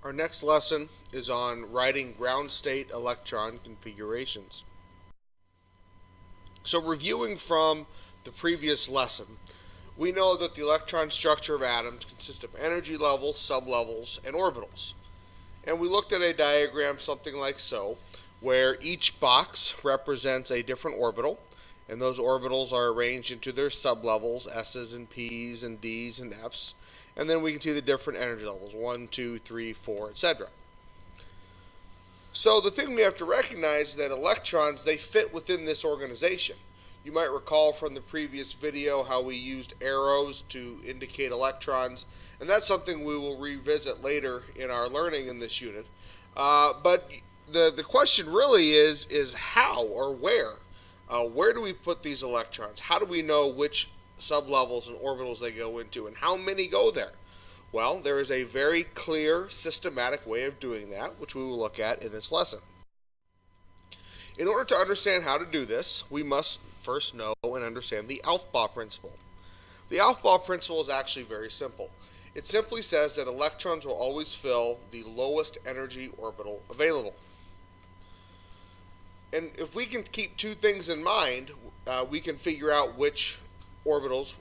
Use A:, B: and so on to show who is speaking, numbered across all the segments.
A: Our next lesson is on writing ground state electron configurations. So reviewing from the previous lesson, we know that the electron structure of atoms consists of energy levels, sublevels, and orbitals. And we looked at a diagram something like so, where each box represents a different orbital, and those orbitals are arranged into their sublevels, S's and P's and D's and F's. And then we can see the different energy levels, 1, 2, 3, 4, etc. So the thing we have to recognize is that electrons, they fit within this organization. You might recall from the previous video how we used arrows to indicate electrons, and that's something we will revisit later in our learning in this unit. But the question really is how or where? Where do we put these electrons? How do we know which sublevels and orbitals they go into, and how many go there? Well, there is a very clear, systematic way of doing that, which we will look at in this lesson. In order to understand how to do this, we must first know and understand the Aufbau principle. The Aufbau principle is actually very simple. It simply says that electrons will always fill the lowest energy orbital available. And if we can keep two things in mind, we can figure out which orbitals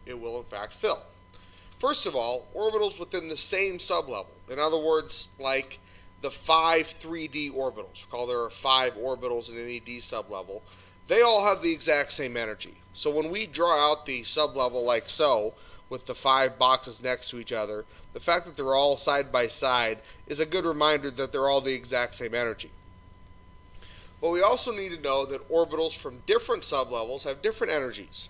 A: it will in fact fill. First of all, orbitals within the same sublevel. In other words, like the 5 3D orbitals. Recall there are 5 orbitals in any D sublevel. They all have the exact same energy. So when we draw out the sublevel like so, with the 5 boxes next to each other, the fact that they're all side by side is a good reminder that they're all the exact same energy. But we also need to know that orbitals from different sublevels have different energies.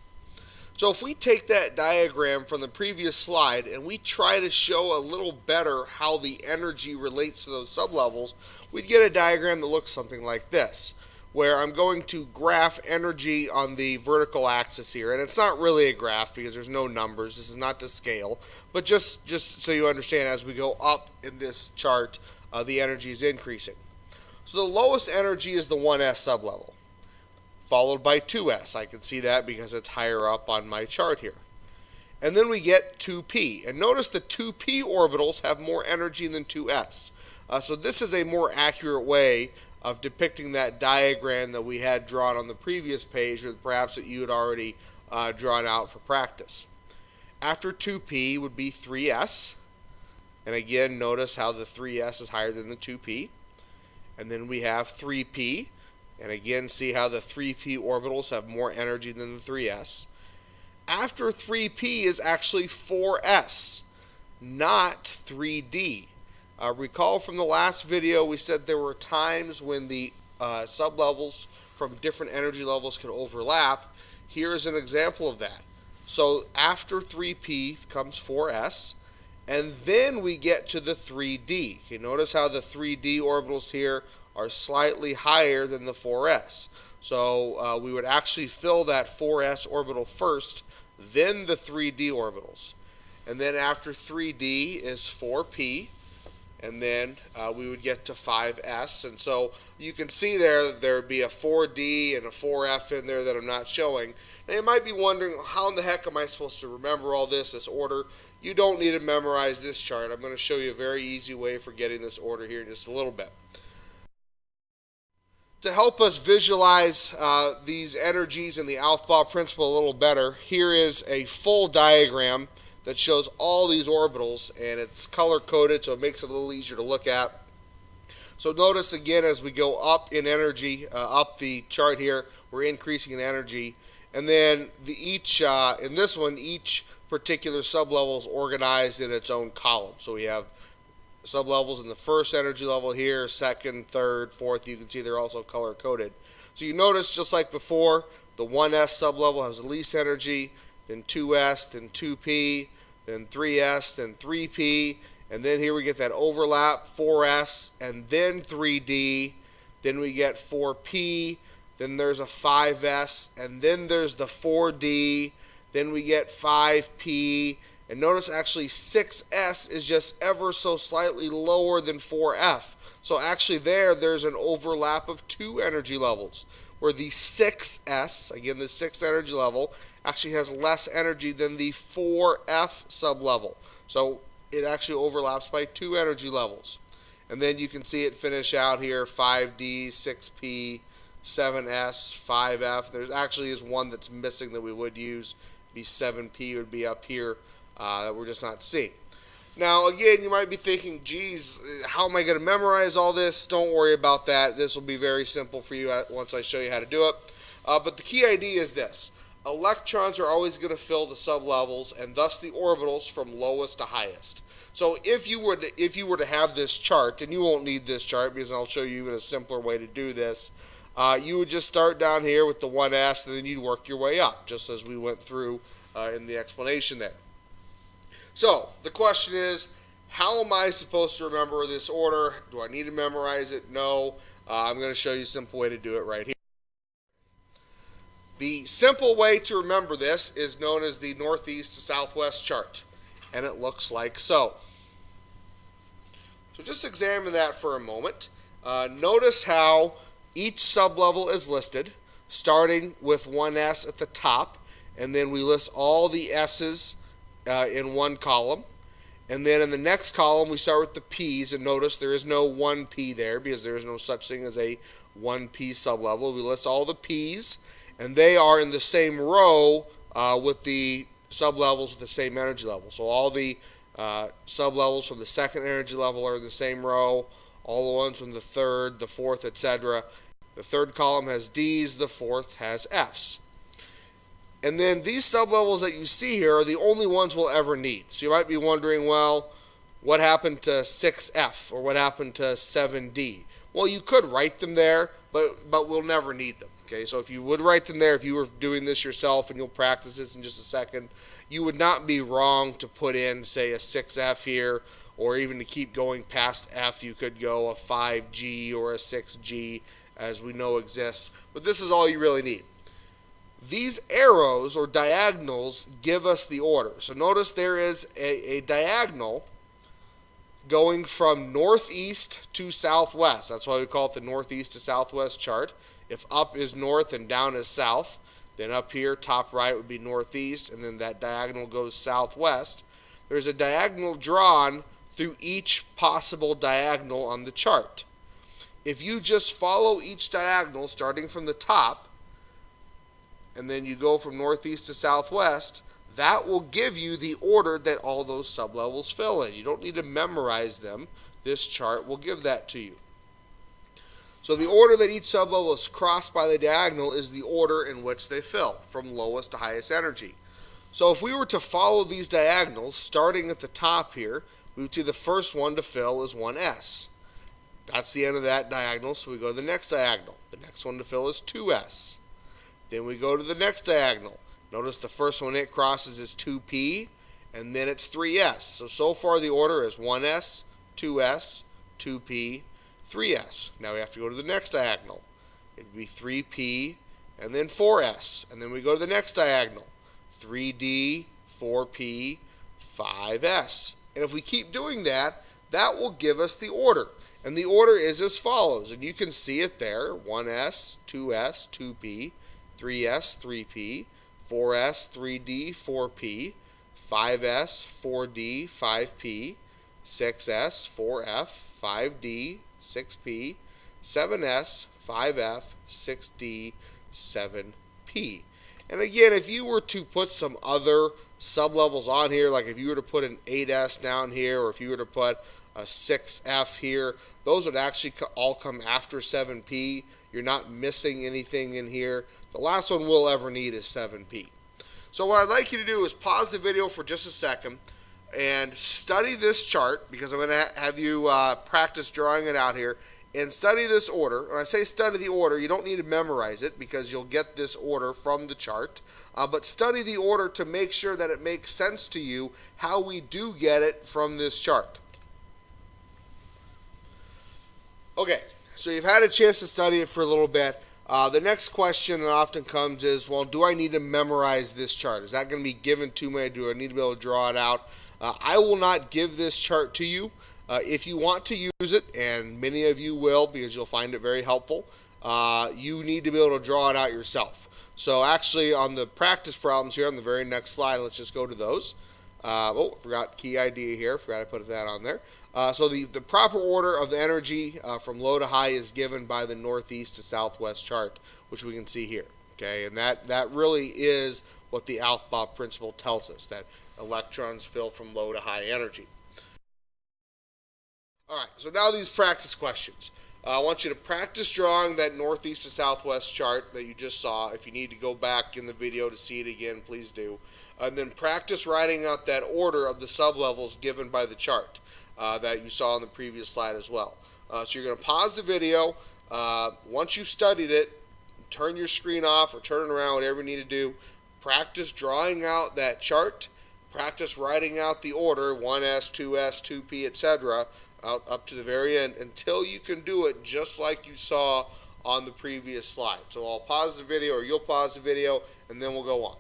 A: So if we take that diagram from the previous slide and we try to show a little better how the energy relates to those sublevels, we'd get a diagram that looks something like this, where I'm going to graph energy on the vertical axis here. And it's not really a graph because there's no numbers. This is not to scale. But just so you understand, as we go up in this chart, the energy is increasing. So the lowest energy is the 1s sublevel, followed by 2s. I can see that because it's higher up on my chart here. And then we get 2p. And notice the 2p orbitals have more energy than 2s. So this is a more accurate way of depicting that diagram that we had drawn on the previous page, or perhaps that you had already drawn out for practice. After 2p would be 3s. And again, notice how the 3s is higher than the 2p. And then we have 3p. And again, see how the 3p orbitals have more energy than the 3s. After 3p is actually 4s, not 3d. Recall from the last video we said there were times when the sublevels from different energy levels could overlap. Here is an example of that. So after 3p comes 4s, and then we get to the 3d. Okay, notice how the 3d orbitals here are slightly higher than the 4s. So we would actually fill that 4s orbital first, then the 3d orbitals. And then after 3d is 4p, and then we would get to 5s. And so you can see there would be a 4d and a 4f in there that I'm not showing. Now you might be wondering, how in the heck am I supposed to remember all this order? You don't need to memorize this chart. I'm going to show you a very easy way for getting this order here in just a little bit. To help us visualize these energies and the Aufbau principle a little better, here is a full diagram that shows all these orbitals, and it's color-coded so it makes it a little easier to look at. So notice again as we go up in energy, up the chart here, we're increasing in energy. And then in this one, each particular sublevel is organized in its own column. So we have sublevels in the first energy level here, second, third, fourth. You can see they're also color-coded. So you notice, just like before, the 1s sublevel has the least energy, then 2s, then 2p, then 3s, then 3p, and then here we get that overlap, 4s, and then 3d, then we get 4p, then there's a 5s, and then there's the 4d, then we get 5p, and notice actually 6s is just ever so slightly lower than 4f. So actually there's an overlap of 2 energy levels, where the 6s, again the 6th energy level, actually has less energy than the 4f sublevel. So it actually overlaps by 2 energy levels. And then you can see it finish out here, 5D, 6P, 7S, 5F. There's actually is one that's missing that we would use. Be 7P would be up here that we're just not seeing. Now, again, you might be thinking, geez, how am I going to memorize all this? Don't worry about that. This will be very simple for you once I show you how to do it. But the key idea is this. Electrons are always going to fill the sublevels and thus the orbitals from lowest to highest. So if you were to have this chart, and you won't need this chart because I'll show you even a simpler way to do this, you would just start down here with the 1s and then you'd work your way up, just as we went through in the explanation there. So the question is, how am I supposed to remember this order? Do I need to memorize it? No. I'm going to show you a simple way to do it right here. The simple way to remember this is known as the northeast to southwest chart, and it looks like so. So just examine that for a moment. Notice how each sublevel is listed, starting with 1s at the top, and then we list all the s's in one column. And then in the next column, we start with the p's, and notice there is no 1p there because there is no such thing as a 1p sublevel. We list all the p's, and they are in the same row with the sublevels with the same energy level. So all the sublevels from the second energy level are in the same row, all the ones from the third, the fourth, etc. The third column has D's, the fourth has F's. And then these sublevels that you see here are the only ones we'll ever need. So you might be wondering, well, what happened to 6F or what happened to 7D? Well, you could write them there, but we'll never need them. Okay, so if you would write them there, if you were doing this yourself, and you'll practice this in just a second, you would not be wrong to put in, say, a 6F here, or even to keep going past F, you could go a 5G or a 6G, as we know exists. But this is all you really need. These arrows or diagonals give us the order. So notice there is a diagonal going from northeast to southwest. That's why we call it the northeast to southwest chart. If up is north and down is south, then up here, top right would be northeast, and then that diagonal goes southwest. There's a diagonal drawn through each possible diagonal on the chart. If you just follow each diagonal starting from the top, and then you go from northeast to southwest, that will give you the order that all those sublevels fill in. You don't need to memorize them. This chart will give that to you. So the order that each sublevel is crossed by the diagonal is the order in which they fill, from lowest to highest energy. So if we were to follow these diagonals, starting at the top here, we would see the first one to fill is 1s. That's the end of that diagonal, so we go to the next diagonal. The next one to fill is 2s. Then we go to the next diagonal. Notice the first one it crosses is 2p, and then it's 3s. So far the order is 1s, 2s, 2p, 3s. Now we have to go to the next diagonal. It would be 3p, and then 4s. And then we go to the next diagonal. 3d, 4p, 5s. And if we keep doing that, that will give us the order. And the order is as follows. And you can see it there. 1s, 2s, 2p, 3s, 3p, 4s, 3d, 4p, 5s, 4d, 5p, 6s, 4f, 5d, 6p, 7s, 5f, 6d, 7p. And again, if you were to put some other sublevels on here, like if you were to put an 8s down here, or if you were to put a 6f here, those would actually all come after 7p. You're not missing anything in here. The last one we'll ever need is 7p. So what I'd like you to do is pause the video for just a second and study this chart, because I'm going to have you practice drawing it out here, and study this order. When I say study the order, you don't need to memorize it because you'll get this order from the chart, but study the order to make sure that it makes sense to you how we do get it from this chart. Okay, so you've had a chance to study it for a little bit. The next question that often comes is, well, do I need to memorize this chart? Is that going to be given to me? Do I need to be able to draw it out? I will not give this chart to you. If you want to use it, and many of you will because you'll find it very helpful, you need to be able to draw it out yourself. So actually on the practice problems here on the very next slide, let's just go to those. Forgot key idea here. Forgot I put that on there. So the proper order of the energy from low to high is given by the northeast to southwest chart, which we can see here. Okay, and that really is what the Aufbau principle tells us, that electrons fill from low to high energy. All right, so now these practice questions. I want you to practice drawing that northeast to southwest chart that you just saw. If you need to go back in the video to see it again, please do. And then practice writing out that order of the sublevels given by the chart that you saw on the previous slide as well. So you're going to pause the video. Once you've studied it, turn your screen off or turn it around, whatever you need to do. Practice drawing out that chart. Practice writing out the order, 1s, 2s, 2p, etc., up to the very end until you can do it just like you saw on the previous slide. So I'll pause the video, or you'll pause the video, and then we'll go on.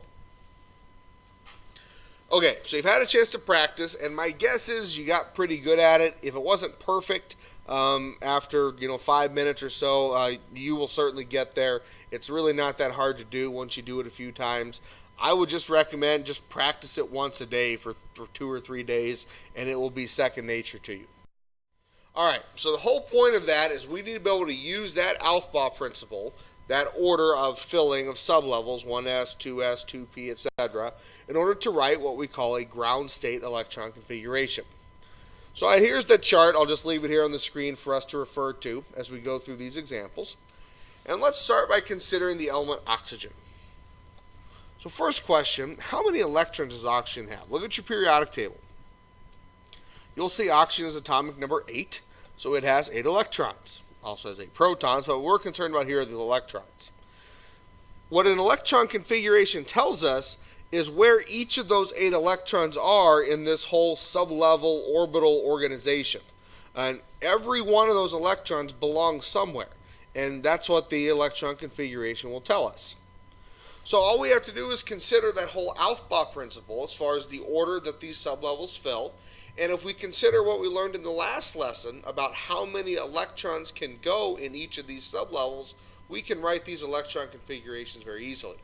A: Okay, so you've had a chance to practice, and my guess is you got pretty good at it. If it wasn't perfect after 5 minutes or so, you will certainly get there. It's really not that hard to do once you do it a few times. I would just recommend just practice it once a day for 2 or 3 days, and it will be second nature to you. All right, so the whole point of that is we need to be able to use that Aufbau principle, that order of filling of sublevels, 1s, 2s, 2p, etc., in order to write what we call a ground state electron configuration. So here's the chart. I'll just leave it here on the screen for us to refer to as we go through these examples. And let's start by considering the element oxygen. So first question, how many electrons does oxygen have? Look at your periodic table. You'll see oxygen is atomic number 8, so it has 8 electrons. Also has 8 protons, but what we're concerned about here are the electrons. What an electron configuration tells us is where each of those 8 electrons are in this whole sublevel orbital organization. And every one of those electrons belongs somewhere, and that's what the electron configuration will tell us. So all we have to do is consider that whole Aufbau principle as far as the order that these sublevels fill. And if we consider what we learned in the last lesson about how many electrons can go in each of these sublevels, we can write these electron configurations very easily.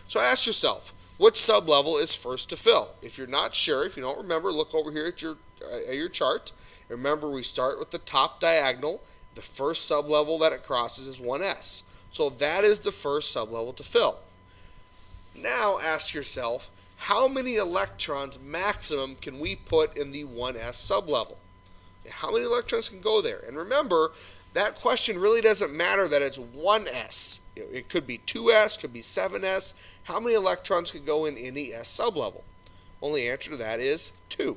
A: So ask yourself, which sublevel is first to fill? If you're not sure, if you don't remember, look over here at your chart. Remember, we start with the top diagonal. The first sublevel that it crosses is 1s. So that is the first sublevel to fill. Now ask yourself, how many electrons maximum can we put in the 1s sublevel? How many electrons can go there? And remember, that question really doesn't matter that it's 1s. It could be 2s, could be 7s. How many electrons can go in any s sublevel? Only answer to that is 2.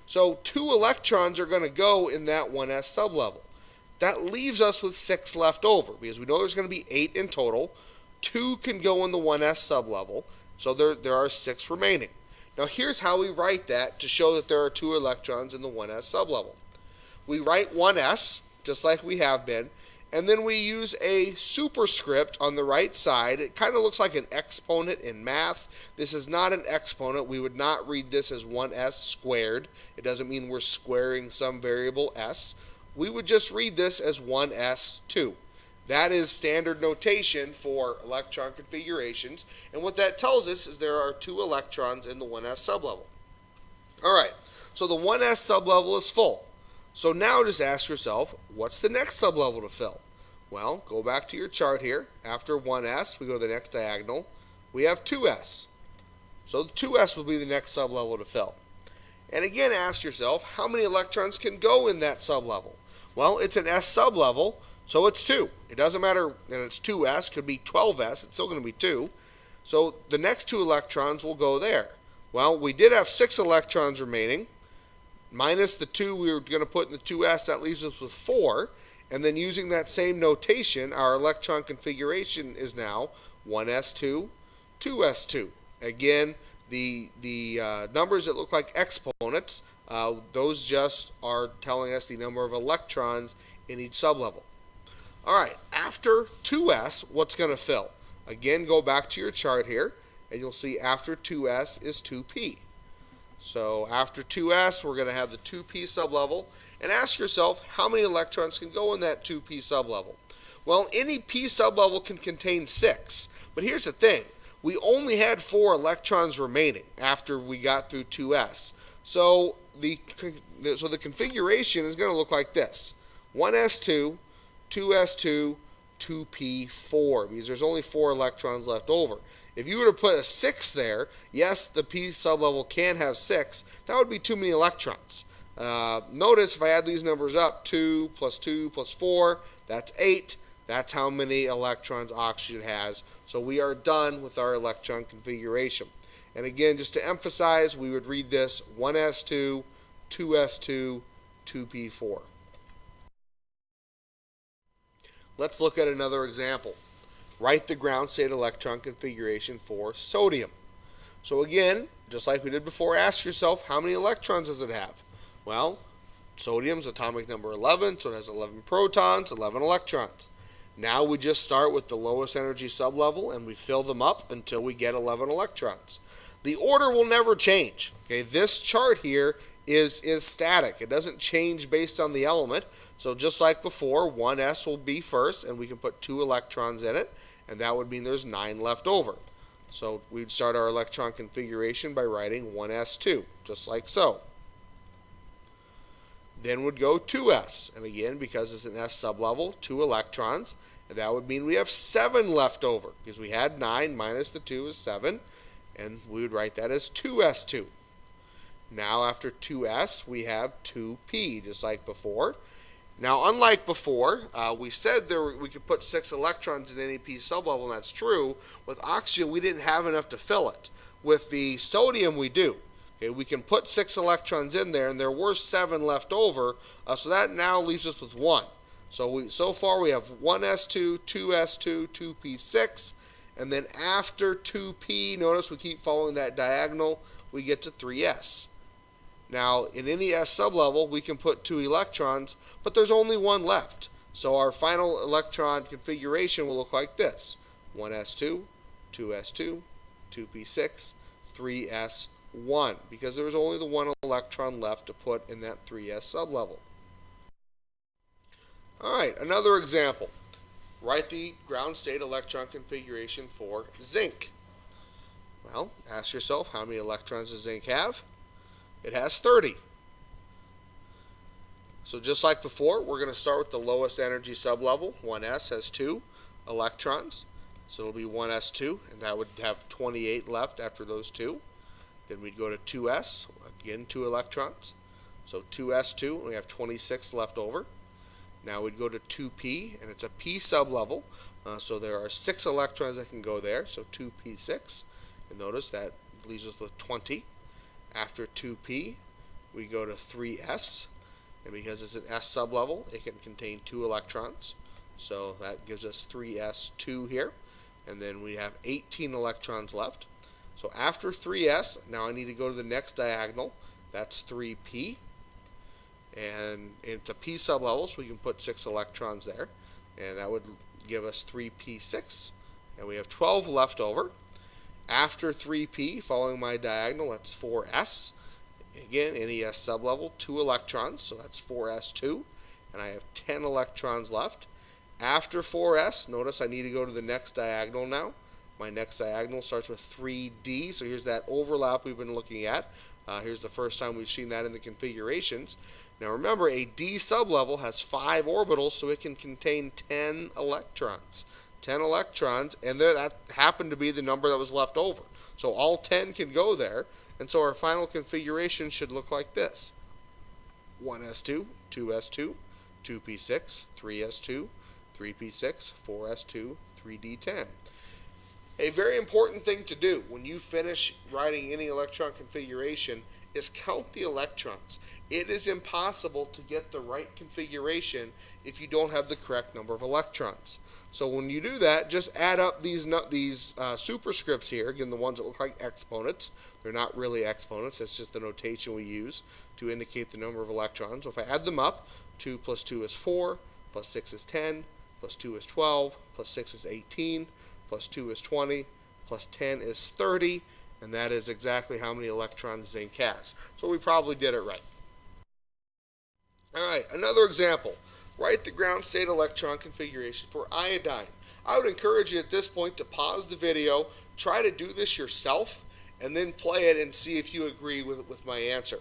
A: So 2 electrons are going to go in that 1s sublevel. That leaves us with 6 left over because we know there's going to be 8 in total. 2 can go in the 1s sublevel. So there are 6 remaining. Now here's how we write that to show that there are 2 electrons in the 1s sublevel. We write 1s, just like we have been, and then we use a superscript on the right side. It kind of looks like an exponent in math. This is not an exponent. We would not read this as 1s squared. It doesn't mean we're squaring some variable s. We would just read this as 1s2. That is standard notation for electron configurations, and what that tells us is there are 2 electrons in the 1s sublevel. Alright, so the 1s sublevel is full. So now just ask yourself, what's the next sublevel to fill? Well, go back to your chart here. After 1s, we go to the next diagonal. We have 2s. So 2s will be the next sublevel to fill. And again, ask yourself, how many electrons can go in that sublevel? Well, it's an s sublevel, so it's 2. It doesn't matter that it's 2s, could be 12s, it's still going to be 2. So the next 2 electrons will go there. Well, we did have 6 electrons remaining. Minus the 2 we were going to put in the 2s, that leaves us with 4. And then using that same notation, our electron configuration is now 1s2, 2s2. Again, the numbers that look like exponents, those just are telling us the number of electrons in each sublevel. Alright, after 2s, what's going to fill? Again, go back to your chart here, and you'll see after 2s is 2p. So after 2s, we're going to have the 2p sublevel, and ask yourself, how many electrons can go in that 2p sublevel? Well, any p sublevel can contain 6, but here's the thing. we only had 4 electrons remaining after we got through 2s. So the configuration is going to look like this: 1s2, 2s2, 2p4, because there's only 4 electrons left over. If you were to put a 6 there, yes, the p sublevel can have 6. That would be too many electrons. Notice if I add these numbers up, 2 plus 2 plus 4, that's 8. That's how many electrons oxygen has. So we are done with our electron configuration. And again, just to emphasize, we would read this 1s2, 2s2, 2p4. Let's look at another example. Write the ground state electron configuration for sodium. So again, just like we did before, ask yourself, how many electrons does it have? Well, sodium's atomic number 11, so it has 11 protons, 11 electrons. Now we just start with the lowest energy sublevel and we fill them up until we get 11 electrons. The order will never change. Okay, this chart here is static. It doesn't change based on the element. So just like before, 1s will be first and we can put 2 electrons in it, and that would mean there's 9 left over. So we'd start our electron configuration by writing 1s2, just like so. Then would go 2s, and again, because it's an s sublevel, 2 electrons, and that would mean we have 7 left over, because we had 9 minus the 2 is 7, and we would write that as 2s2. Now after 2s, we have 2p, just like before. Now, unlike before, we said we could put 6 electrons in any p sublevel, and that's true. With oxygen, we didn't have enough to fill it. With the sodium, we do. Okay, we can put 6 electrons in there, and there were 7 left over, so that now leaves us with 1. So far we have 1s2, 2s2, 2p6, and then after 2p, notice we keep following that diagonal, we get to 3s. Now, in any s sublevel, we can put 2 electrons, but there's only 1 left. So our final electron configuration will look like this: 1s2, 2s2, 2p6, 3s1, because there was only the 1 electron left to put in that 3s sublevel. All right, another example. Write the ground state electron configuration for zinc. Well, ask yourself, how many electrons does zinc have? It has 30. So just like before, we're going to start with the lowest energy sublevel. 1s has 2 electrons, so it'll be 1s2, and that would have 28 left after those 2. Then we'd go to 2s, again 2 electrons, so 2s2, and we have 26 left over. Now we'd go to 2p, and it's a p sublevel, so there are 6 electrons that can go there, so 2p6, and notice that leaves us with 20. After 2p, we go to 3s, and because it's an s sublevel, it can contain 2 electrons, so that gives us 3s2 here, and then we have 18 electrons left. So after 3s, now I need to go to the next diagonal, that's 3p, and it's a p sublevel, so we can put 6 electrons there, and that would give us 3p6, and we have 12 left over. After 3p, following my diagonal, that's 4s. Again, any s sublevel, 2 electrons, so that's 4s2, and I have 10 electrons left. After 4s, notice I need to go to the next diagonal now. My next diagonal starts with 3d, so here's that overlap we've been looking at. Here's the first time we've seen that in the configurations. Now remember, a d sublevel has 5 orbitals, so it can contain 10 electrons. 10 electrons, and there, that happened to be the number that was left over. So all 10 can go there, and so our final configuration should look like this: 1s2, 2s2, 2p6, 3s2, 3p6, 4s2, 3d10. A very important thing to do when you finish writing any electron configuration is count the electrons. It is impossible to get the right configuration if you don't have the correct number of electrons. So when you do that, just add up these superscripts here, again the ones that look like exponents. They're not really exponents, that's just the notation we use to indicate the number of electrons. So if I add them up, 2 plus 2 is 4, plus 6 is 10, plus 2 is 12, plus 6 is 18, plus 2 is 20, plus 10 is 30, and that is exactly how many electrons zinc has. So we probably did it right. All right, another example. Write the ground state electron configuration for iodine. I would encourage you at this point to pause the video, try to do this yourself, and then play it and see if you agree with my answer.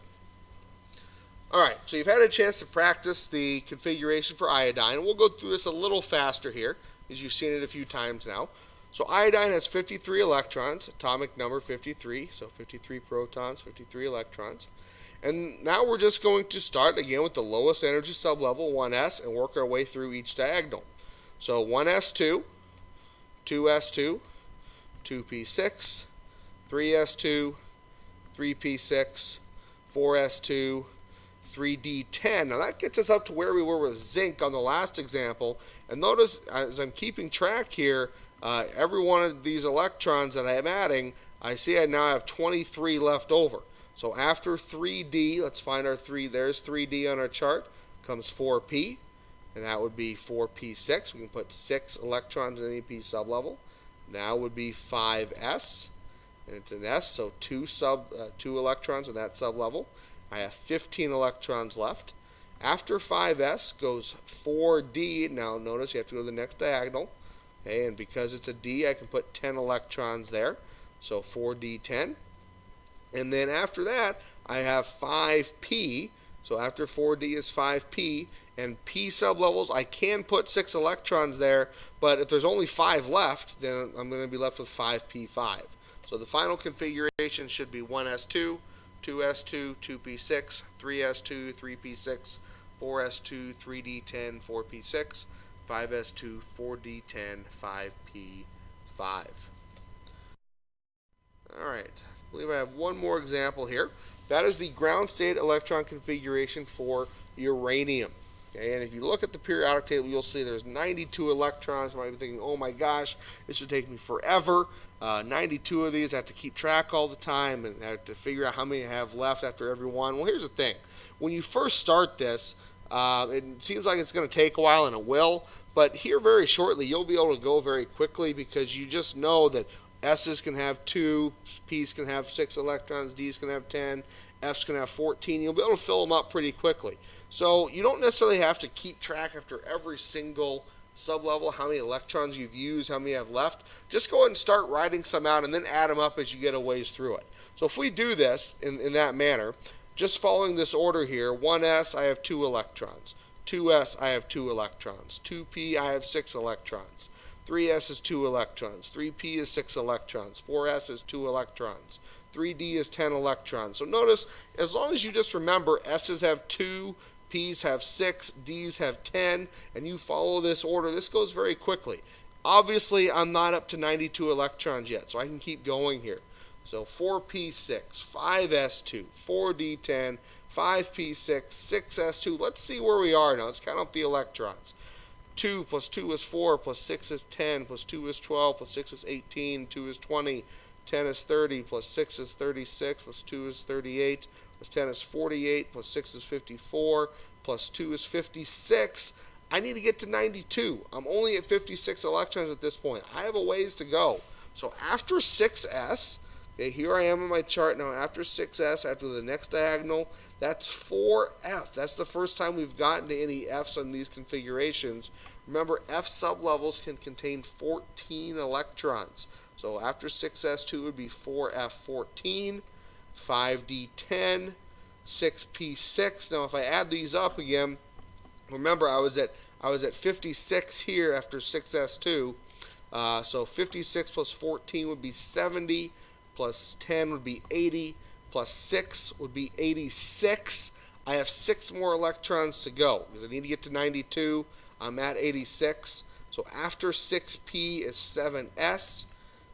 A: Alright, so you've had a chance to practice the configuration for iodine. We'll go through this a little faster here, as you've seen it a few times now. So iodine has 53 electrons, atomic number 53, so 53 protons, 53 electrons. And now we're just going to start again with the lowest energy sublevel, 1s, and work our way through each diagonal. So 1s2, 2s2, 2p6, 3s2, 3p6, 4s2, 3d10. Now that gets us up to where we were with zinc on the last example. And notice as I'm keeping track here, every one of these electrons that I'm adding, I see I now have 23 left over. So after 3d, let's find our 3, there's 3d on our chart, comes 4p, and that would be 4p6. We can put 6 electrons in any p sublevel. Now would be 5s, and it's an s, so 2 electrons in that sublevel. I have 15 electrons left. After 5s goes 4d. Now notice you have to go to the next diagonal. Okay, and because it's a d, I can put 10 electrons there. So 4d10. And then after that, I have 5p. So after 4d is 5p. And p sublevels, I can put 6 electrons there, but if there's only 5 left, then I'm going to be left with 5p5. So the final configuration should be 1s2, 2s2, 2p6, 3s2, 3p6, 4s2, 3d10, 4p6, 5s2, 4d10, 5p5. Alright, I believe I have one more example here. That is the ground state electron configuration for uranium. Okay, and if you look at the periodic table, you'll see there's 92 electrons. You might be thinking, oh my gosh, this would take me forever. 92 of these, I have to keep track all the time and I have to figure out how many I have left after every one. Well, here's the thing. When you first start this, it seems like it's going to take a while, and it will. But here very shortly, you'll be able to go very quickly because you just know that S's can have 2, P's can have 6 electrons, D's can have 10, F's can have 14. You'll be able to fill them up pretty quickly. So you don't necessarily have to keep track after every single sublevel how many electrons you've used, how many you have left. Just go ahead and start writing some out and then add them up as you get a ways through it. So if we do this in that manner, just following this order here, 1s I have 2 electrons, 2s I have 2 electrons, 2p I have 6 electrons, 3s is 2 electrons, 3p is 6 electrons, 4s is 2 electrons, 3d is 10 electrons. So notice, as long as you just remember s's have 2, p's have 6, d's have 10, and you follow this order, this goes very quickly. Obviously, I'm not up to 92 electrons yet, so I can keep going here. So 4p6, 5s2, 4d10, 5p6, 6s2. Let's see where we are now. Let's count up the electrons. 2 plus 2 is 4, plus 6 is 10, plus 2 is 12, plus 6 is 18, 2 is 20, 10 is 30, plus 6 is 36, plus 2 is 38, plus 10 is 48, plus 6 is 54, plus 2 is 56. I need to get to 92. I'm only at 56 electrons at this point. I have a ways to go. So after 6s, okay, here I am in my chart now. After 6s, after the next diagonal, that's 4f. That's the first time we've gotten to any f's on these configurations. Remember, f sublevels can contain 14 electrons. So after 6s2 would be 4f14, 5d10, 6p6. Now if I add these up again, remember I was at 56 here after 6s2. So 56 plus 14 would be 70, plus 10 would be 80, plus 6 would be 86. I have 6 more electrons to go because I need to get to 92. I'm at 86. So after 6p is 7s,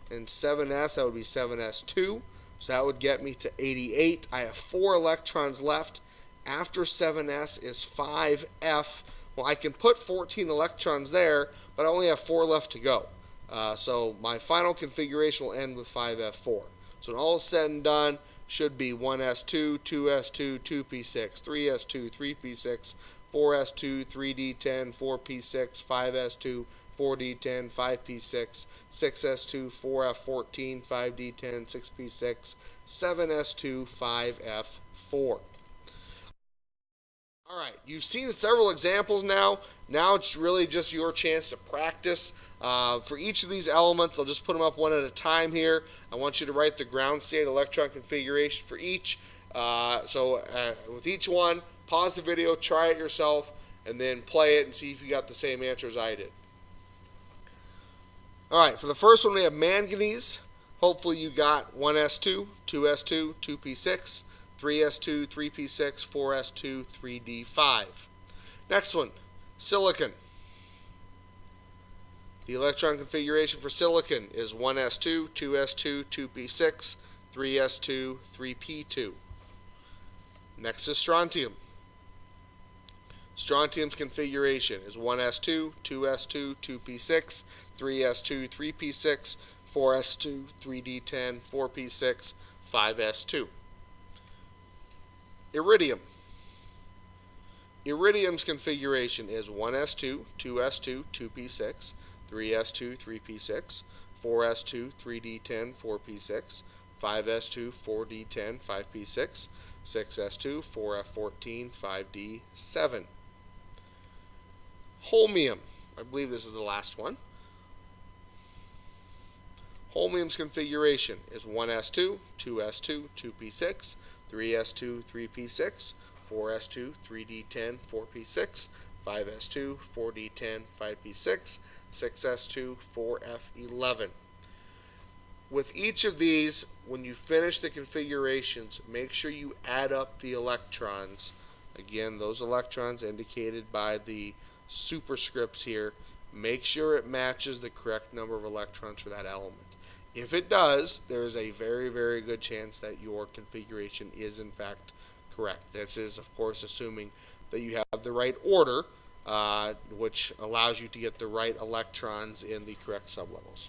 A: and 7s, that would be 7s2. So that would get me to 88. I have 4 electrons left. After 7s is 5f. Well, I can put 14 electrons there, but I only have 4 left to go. So my final configuration will end with 5f4. So when all is said and done, should be 1s2, 2s2, 2p6, 3s2, 3p6, 4s2, 3d10, 4p6, 5s2, 4d10, 5p6, 6s2, 4f14, 5d10, 6p6, 7s2, 5f4. Alright, you've seen several examples now. Now it's really just your chance to practice. For each of these elements, I'll just put them up one at a time here. I want you to write the ground state electron configuration for each. With each one, pause the video, try it yourself, and then play it and see if you got the same answer as I did. Alright, for the first one we have manganese. Hopefully you got 1s2, 2s2, 2p6, 3s2, 3p6, 4s2, 3d5. Next one, silicon. The electron configuration for silicon is 1s2, 2s2, 2p6, 3s2, 3p2. Next is strontium. Strontium's configuration is 1s2, 2s2, 2p6, 3s2, 3p6, 4s2, 3d10, 4p6, 5s2. Iridium. Iridium's configuration is 1s2, 2s2, 2p6, 3s2, 3p6, 4s2, 3d10, 4p6, 5s2, 4d10, 5p6, 6s2, 4f14, 5d7. Holmium. I believe this is the last one. Holmium's configuration is 1s2, 2s2, 2p6, 3s2, 3p6, 4s2, 3d10, 4p6, 5s2, 4d10, 5p6, 6s2, 4f11. With each of these, when you finish the configurations, make sure you add up the electrons. Again, those electrons indicated by the superscripts here. Make sure it matches the correct number of electrons for that element. If it does, there is a very, very good chance that your configuration is in fact correct. This is, of course, assuming that you have the right order, which allows you to get the right electrons in the correct sublevels.